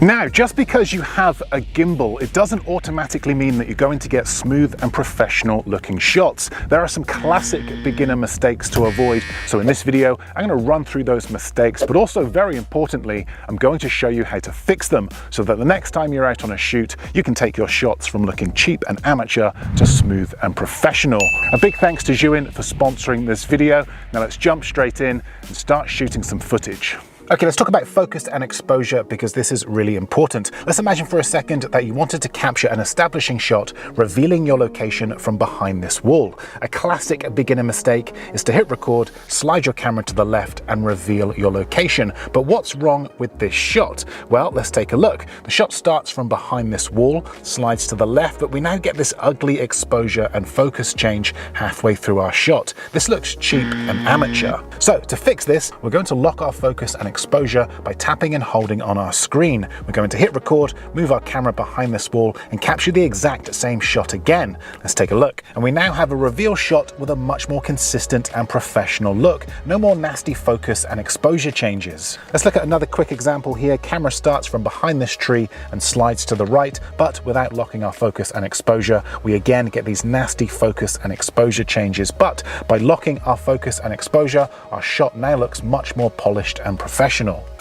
Now, just because you have a gimbal, it doesn't automatically mean that you're going to get smooth and professional looking shots. There are some classic beginner mistakes to avoid. So in this video, I'm going to run through those mistakes, but also very importantly, I'm going to show you how to fix them so that the next time you're out on a shoot, you can take your shots from looking cheap and amateur to smooth and professional. A big thanks to Zhiyun for sponsoring this video. Now let's jump straight in and start shooting some footage. Okay, let's talk about focus and exposure because this is really important. Let's imagine for a second that you wanted to capture an establishing shot revealing your location from behind this wall. A classic beginner mistake is to hit record, slide your camera to the left and reveal your location. But what's wrong with this shot? Well, let's take a look. The shot starts from behind this wall, slides to the left, but we now get this ugly exposure and focus change halfway through our shot. This looks cheap and amateur. So to fix this, we're going to lock our focus and exposure by tapping and holding on our screen. We're going to hit record, move our camera behind this wall and capture the exact same shot again. Let's take a look. And we now have a reveal shot with a much more consistent and professional look. No more nasty focus and exposure changes. Let's look at another quick example here. Camera starts from behind this tree and slides to the right, but without locking our focus and exposure, we again get these nasty focus and exposure changes. But by locking our focus and exposure, our shot now looks much more polished and professional.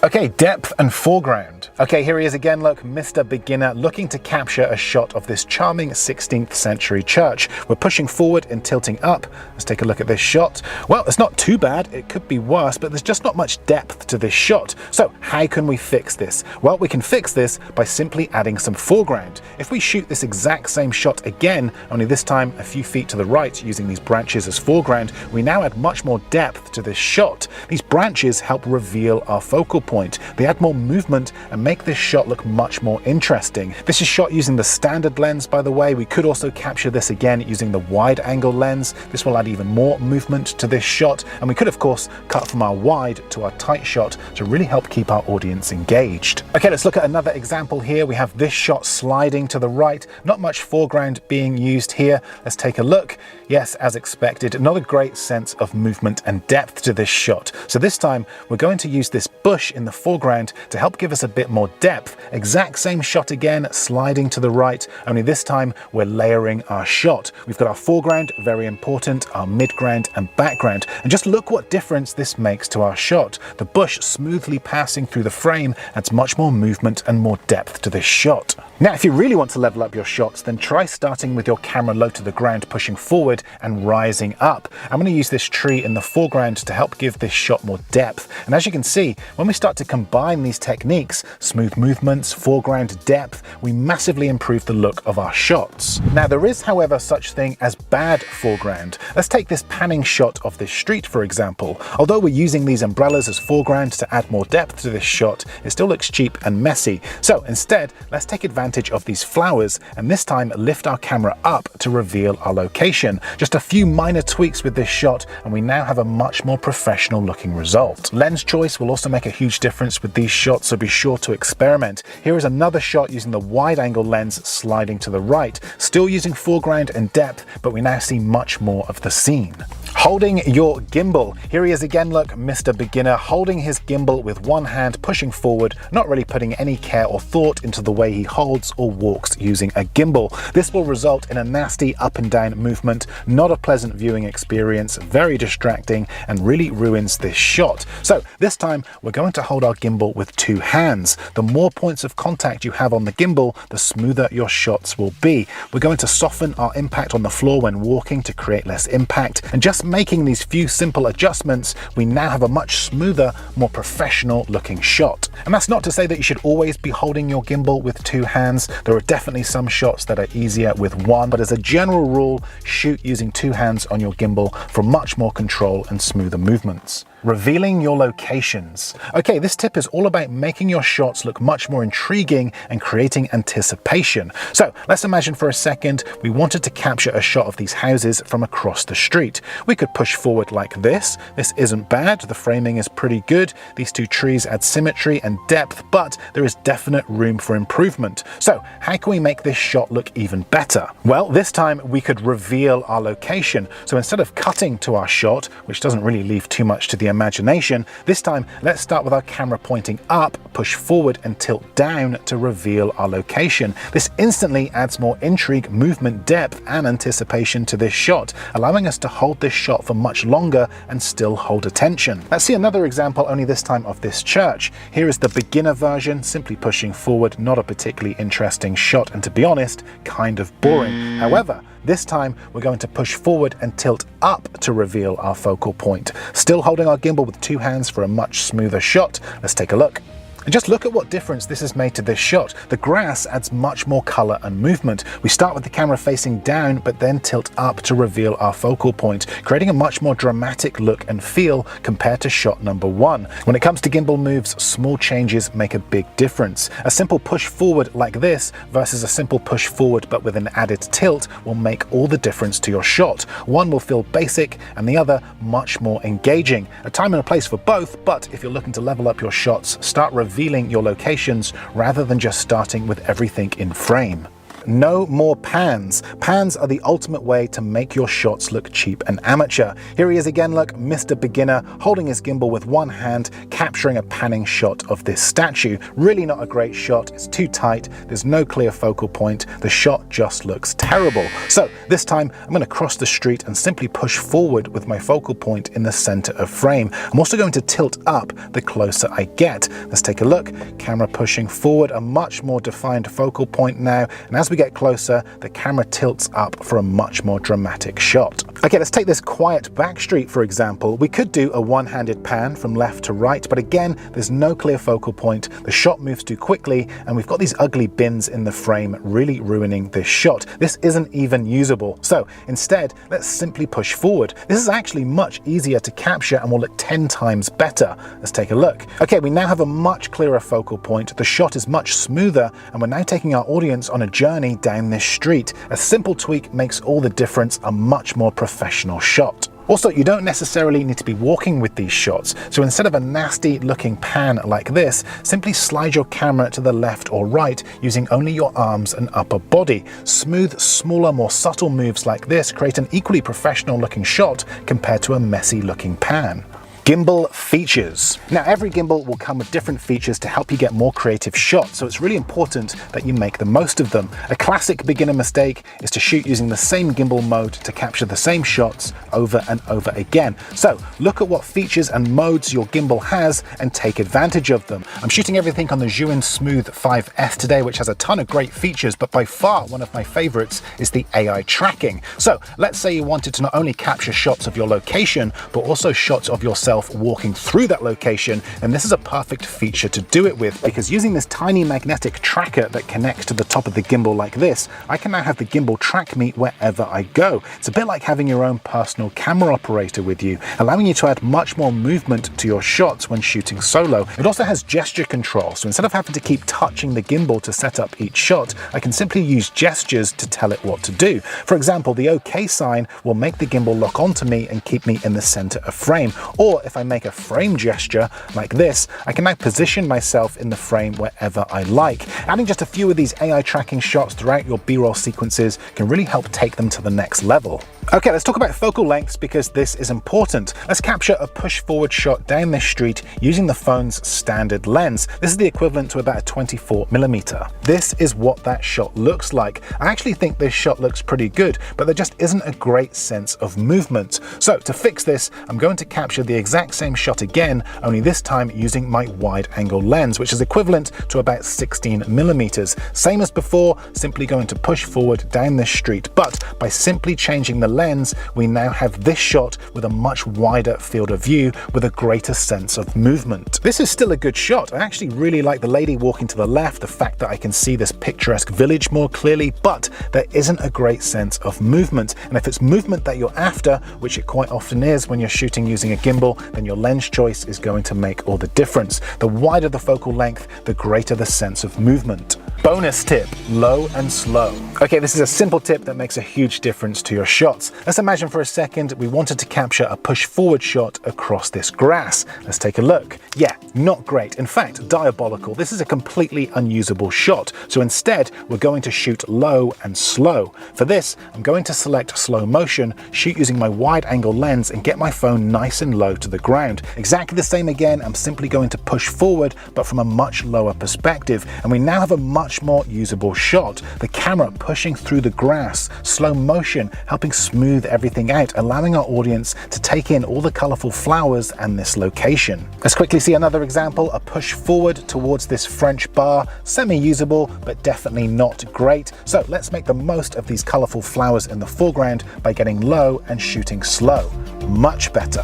Okay, depth and foreground. Okay, here he is again, look, Mr. Beginner looking to capture a shot of this charming 16th century church. We're pushing forward and tilting up. Let's take a look at this shot. Well, it's not too bad, it could be worse, but there's just not much depth to this shot. So how can we fix this? Well, we can fix this by simply adding some foreground. If we shoot this exact same shot again, only this time a few feet to the right using these branches as foreground, we now add much more depth to this shot. These branches help reveal our focal point. They add more movement and make this shot look much more interesting. This is shot using the standard lens, by the way. We could also capture this again using the wide angle lens. This will add even more movement to this shot. And we could of course cut from our wide to our tight shot to really help keep our audience engaged. Okay, let's look at another example here. We have this shot sliding to the right. Not much foreground being used here. Let's take a look. Yes, as expected, another great sense of movement and depth to this shot. So this time we're going to use this bush in the foreground to help give us a bit more depth. Exact same shot again, sliding to the right, only this time we're layering our shot. We've got our foreground, very important, our midground and background, and just look what difference this makes to our shot. The bush smoothly passing through the frame adds much more movement and more depth to this shot. Now, if you really want to level up your shots, then try starting with your camera low to the ground, pushing forward and rising up. I'm going to use this tree in the foreground to help give this shot more depth. And as you can see, when we start to combine these techniques, smooth movements, foreground depth, we massively improve the look of our shots. Now, there is, however, such thing as bad foreground. Let's take this panning shot of this street, for example. Although we're using these umbrellas as foreground to add more depth to this shot, it still looks cheap and messy. So instead, let's take advantage of these flowers and this time lift our camera up to reveal our location. Just a few minor tweaks with this shot and we now have a much more professional looking result. Lens choice will also make a huge difference with these shots, so be sure to experiment. Here is another shot using the wide angle lens sliding to the right, still using foreground and depth, but we now see much more of the scene. Holding your gimbal. Here he is again, look, Mr. Beginner holding his gimbal with one hand, pushing forward, not really putting any care or thought into the way he holds or walks using a gimbal. This will result in a nasty up and down movement, not a pleasant viewing experience, very distracting, and really ruins this shot. So this time we're going to hold our gimbal with two hands. The more points of contact you have on the gimbal, the smoother your shots will be. We're going to soften our impact on the floor when walking to create less impact, and just making these few simple adjustments, we now have a much smoother, more professional looking shot. And that's not to say that you should always be holding your gimbal with two hands. There are definitely some shots that are easier with one, but as a general rule, shoot using two hands on your gimbal for much more control and smoother movements. Revealing your locations. Okay, this tip is all about making your shots look much more intriguing and creating anticipation. So let's imagine for a second we wanted to capture a shot of these houses from across the street. We could push forward like this. This isn't bad, the framing is pretty good. These two trees add symmetry and depth, but there is definite room for improvement. So how can we make this shot look even better? Well, this time we could reveal our location. So instead of cutting to our shot, which doesn't really leave too much to the imagination. This time, let's start with our camera pointing up, push forward and tilt down to reveal our location. This instantly adds more intrigue, movement, depth and anticipation to this shot, allowing us to hold this shot for much longer and still hold attention. Let's see another example, only this time of this church. Here is the beginner version, simply pushing forward, not a particularly interesting shot and to be honest, kind of boring. However, this time we're going to push forward and tilt up to reveal our focal point. Still holding our gimbal with two hands for a much smoother shot. Let's take a look. And just look at what difference this has made to this shot. The grass adds much more color and movement. We start with the camera facing down, but then tilt up to reveal our focal point, creating a much more dramatic look and feel compared to shot number one. When it comes to gimbal moves, small changes make a big difference. A simple push forward like this versus a simple push forward but with an added tilt will make all the difference to your shot. One will feel basic and the other much more engaging. A time and a place for both, but if you're looking to level up your shots, start revealing your locations rather than just starting with everything in frame. No more pans. Pans are the ultimate way to make your shots look cheap and amateur. Here he is again, look, Mr. Beginner, holding his gimbal with one hand, capturing a panning shot of this statue. Really not a great shot, it's too tight, there's no clear focal point, the shot just looks terrible. So this time I'm going to cross the street and simply push forward with my focal point in the center of frame. I'm also going to tilt up the closer I get. Let's take a look. Camera pushing forward, a much more defined focal point now, and as we get closer, the camera tilts up for a much more dramatic shot. Okay, let's take this quiet back street for example. We could do a one-handed pan from left to right, but again, there's no clear focal point, the shot moves too quickly, and we've got these ugly bins in the frame really ruining this shot. This isn't even usable. So instead, let's simply push forward. This is actually much easier to capture and will look 10 times better. Let's take a look. Okay, we now have a much clearer focal point, the shot is much smoother, and we're now taking our audience on a journey down this street. A simple tweak makes all the difference, a much more professional shot. Also, you don't necessarily need to be walking with these shots, so instead of a nasty looking pan like this, simply slide your camera to the left or right using only your arms and upper body. Smooth, smaller, more subtle moves like this create an equally professional looking shot compared to a messy looking pan. Gimbal features. Now every gimbal will come with different features to help you get more creative shots, so it's really important that you make the most of them. A classic beginner mistake is to shoot using the same gimbal mode to capture the same shots over and over again. So look at what features and modes your gimbal has and take advantage of them. I'm shooting everything on the Zhiyun Smooth 5S today, which has a ton of great features, but by far one of my favorites is the AI tracking. So let's say you wanted to not only capture shots of your location, but also shots of yourself walking through that location, and this is a perfect feature to do it with, because using this tiny magnetic tracker that connects to the top of the gimbal like this, I can now have the gimbal track me wherever I go. It's a bit like having your own personal camera operator with you, allowing you to add much more movement to your shots when shooting solo. It also has gesture control, so instead of having to keep touching the gimbal to set up each shot, I can simply use gestures to tell it what to do. For example, the OK sign will make the gimbal lock onto me and keep me in the center of frame, or if I make a frame gesture like this, I can now position myself in the frame wherever I like. Adding just a few of these AI tracking shots throughout your B-roll sequences can really help take them to the next level. Okay, let's talk about focal lengths because this is important. Let's capture a push forward shot down this street using the phone's standard lens. This is the equivalent to about a 24mm. This is what that shot looks like. I actually think this shot looks pretty good, but there just isn't a great sense of movement. So to fix this, I'm going to capture the exact same shot again, only this time using my wide angle lens, which is equivalent to about 16mm. Same as before, simply going to push forward down this street, but by simply changing the lens, we now have this shot with a much wider field of view with a greater sense of movement. This is still a good shot. I actually really like the lady walking to the left, the fact that I can see this picturesque village more clearly, but there isn't a great sense of movement. And if it's movement that you're after, which it quite often is when you're shooting using a gimbal, then your lens choice is going to make all the difference. The wider the focal length, the greater the sense of movement. Bonus tip, low and slow. Okay, this is a simple tip that makes a huge difference to your shots. Let's imagine for a second we wanted to capture a push forward shot across this grass. Let's take a look. Yeah, not great. In fact, diabolical. This is a completely unusable shot. So instead, we're going to shoot low and slow. For this, I'm going to select slow motion, shoot using my wide angle lens and get my phone nice and low to the ground. Exactly the same again, I'm simply going to push forward, but from a much lower perspective. And we now have a much more usable shot. The camera pushing through the grass, slow motion, helping smooth everything out, allowing our audience to take in all the colorful flowers and this location. Let's quickly see another example, a push forward towards this French bar, semi-usable, but definitely not great. So let's make the most of these colorful flowers in the foreground by getting low and shooting slow. Much better.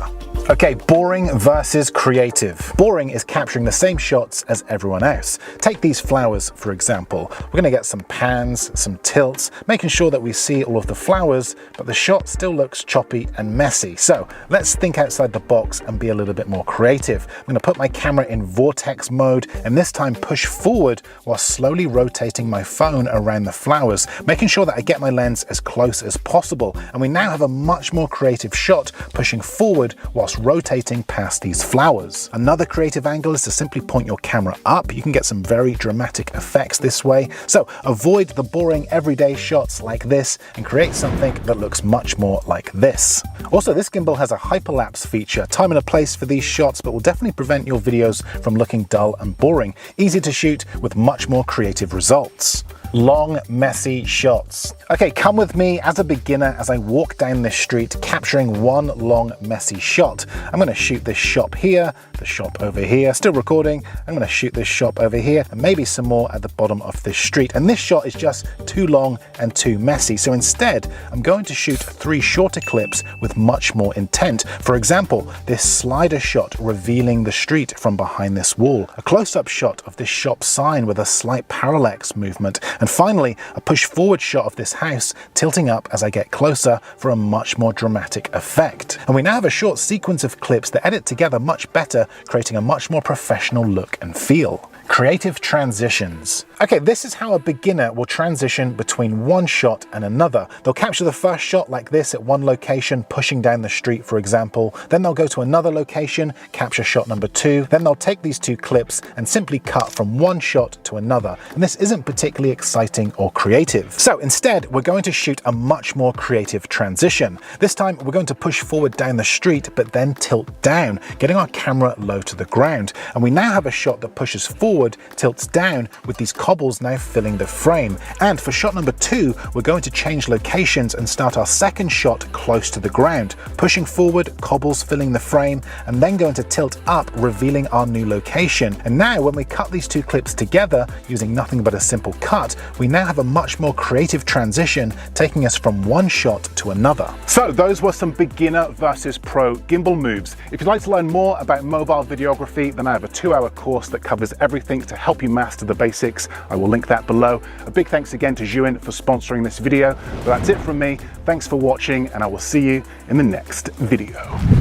Okay, boring versus creative. Boring is capturing the same shots as everyone else. Take these flowers, for example. We're gonna get some pans, some tilts, making sure that we see all of the flowers, but the shot still looks choppy and messy. So let's think outside the box and be a little bit more creative. I'm gonna put my camera in vortex mode and this time push forward while slowly rotating my phone around the flowers, making sure that I get my lens as close as possible. And we now have a much more creative shot, pushing forward whilst rotating past these flowers. Another creative angle is to simply point your camera up. You can get some very dramatic effects this way. So avoid the boring everyday shots like this and create something that looks much more like this. Also, this gimbal has a hyperlapse feature, time and a place for these shots, but will definitely prevent your videos from looking dull and boring. Easy to shoot with much more creative results. Long, messy shots. Okay, come with me as a beginner as I walk down this street, capturing one long, messy shot. I'm gonna shoot this shop here, the shop over here, still recording. I'm gonna shoot this shop over here, and maybe some more at the bottom of this street. And this shot is just too long and too messy. So instead, I'm going to shoot 3 shorter clips with much more intent. For example, this slider shot revealing the street from behind this wall. A close-up shot of this shop sign with a slight parallax movement. And finally, a push forward shot of this house tilting up as I get closer for a much more dramatic effect. And we now have a short sequence of clips that edit together much better, creating a much more professional look and feel. Creative transitions. Okay, this is how a beginner will transition between one shot and another. They'll capture the first shot like this at one location, pushing down the street, for example. Then they'll go to another location, capture shot number 2. Then they'll take these 2 clips and simply cut from one shot to another. And this isn't particularly exciting or creative. So instead, we're going to shoot a much more creative transition. This time, we're going to push forward down the street, but then tilt down, getting our camera low to the ground. And we now have a shot that pushes forward, tilts down, with these cobbles now filling the frame. And for shot number 2, we're going to change locations and start our second shot close to the ground, pushing forward, cobbles filling the frame, and then going to tilt up, revealing our new location. And now when we cut these 2 clips together using nothing but a simple cut, we now have a much more creative transition, taking us from one shot to another. So those were some beginner versus pro gimbal moves. If you'd like to learn more about mobile videography, then I have a 2-hour course that covers everything to help you master the basics. I will link that below. A big thanks again to Zhiyun for sponsoring this video. But that's it from me. Thanks for watching, and I will see you in the next video.